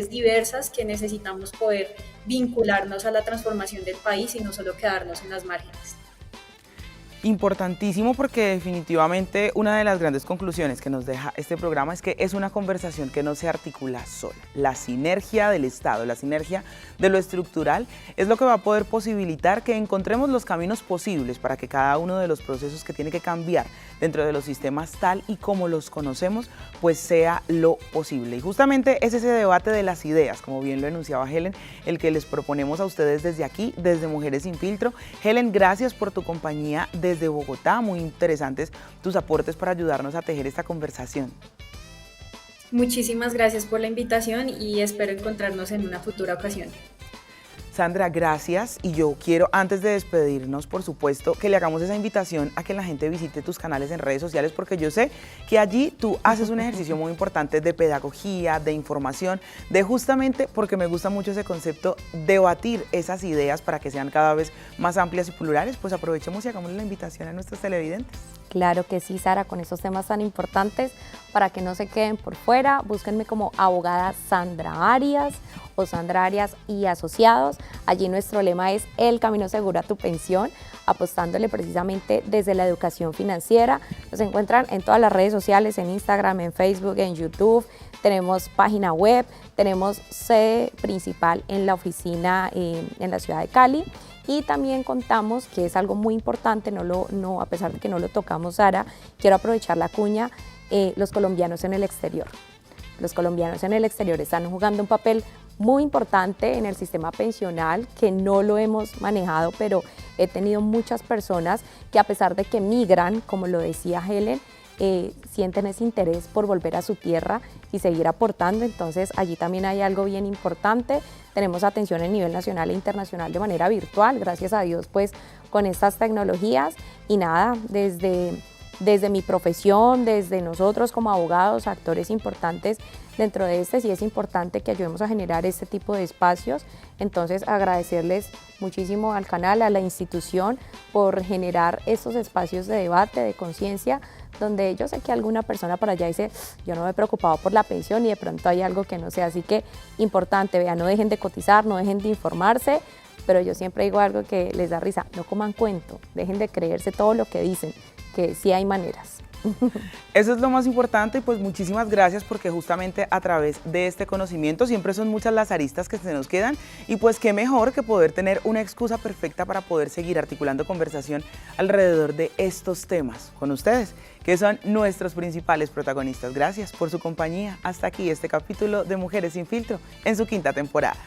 diversas que necesitamos poder poder vincularnos a la transformación del país y no solo quedarnos en las márgenes. Importantísimo, porque definitivamente una de las grandes conclusiones que nos deja este programa es que es una conversación que no se articula sola. La sinergia del Estado, la sinergia de lo estructural es lo que va a poder posibilitar que encontremos los caminos posibles para que cada uno de los procesos que tiene que cambiar dentro de los sistemas tal y como los conocemos, pues sea lo posible. Y justamente es ese debate de las ideas, como bien lo enunciaba Helen, el que les proponemos a ustedes desde aquí, desde Mujeres Sin Filtro. Helen, gracias por tu compañía desde Bogotá, muy interesantes tus aportes para ayudarnos a tejer esta conversación. Muchísimas gracias por la invitación y espero encontrarnos en una futura ocasión. Sandra, gracias, y yo quiero, antes de despedirnos, por supuesto, que le hagamos esa invitación a que la gente visite tus canales en redes sociales, porque yo sé que allí tú haces un ejercicio muy importante de pedagogía, de información, de justamente, porque me gusta mucho ese concepto, debatir esas ideas para que sean cada vez más amplias y plurales. Pues aprovechemos y hagamos la invitación a nuestros televidentes. Claro que sí, Sara, con estos temas tan importantes, para que no se queden por fuera, búsquenme como abogada Sandra Arias o Sandra Arias y Asociados. Allí nuestro lema es el camino seguro a tu pensión, apostándole precisamente desde la educación financiera. Nos encuentran en todas las redes sociales, en Instagram, en Facebook, en YouTube. Tenemos página web, tenemos sede principal en la oficina en la ciudad de Cali. Y también contamos, que es algo muy importante, a pesar de que no lo tocamos, Sara, quiero aprovechar la cuña, los colombianos en el exterior. Los colombianos en el exterior están jugando un papel muy importante en el sistema pensional, que no lo hemos manejado, pero he tenido muchas personas que, a pesar de que migran, como lo decía Helen, sienten ese interés por volver a su tierra y seguir aportando. Entonces allí también hay algo bien importante. Tenemos atención a nivel nacional e internacional de manera virtual, gracias a Dios, pues con estas tecnologías. Y nada, desde mi profesión, desde nosotros como abogados, actores importantes dentro de sí es importante que ayudemos a generar este tipo de espacios. Entonces agradecerles muchísimo al canal, a la institución, por generar estos espacios de debate, de conciencia, donde yo sé que alguna persona por allá dice, yo no me he preocupado por la pensión y de pronto hay algo que no sé. Así que importante, vean, no dejen de cotizar, no dejen de informarse, pero yo siempre digo algo que les da risa, no coman cuento, dejen de creerse todo lo que dicen, que sí hay maneras. Eso es lo más importante, y pues muchísimas gracias, porque justamente a través de este conocimiento siempre son muchas las aristas que se nos quedan, y pues qué mejor que poder tener una excusa perfecta para poder seguir articulando conversación alrededor de estos temas con ustedes, que son nuestros principales protagonistas. Gracias por su compañía. Hasta aquí este capítulo de Mujeres Sin Filtro en su 5ª temporada.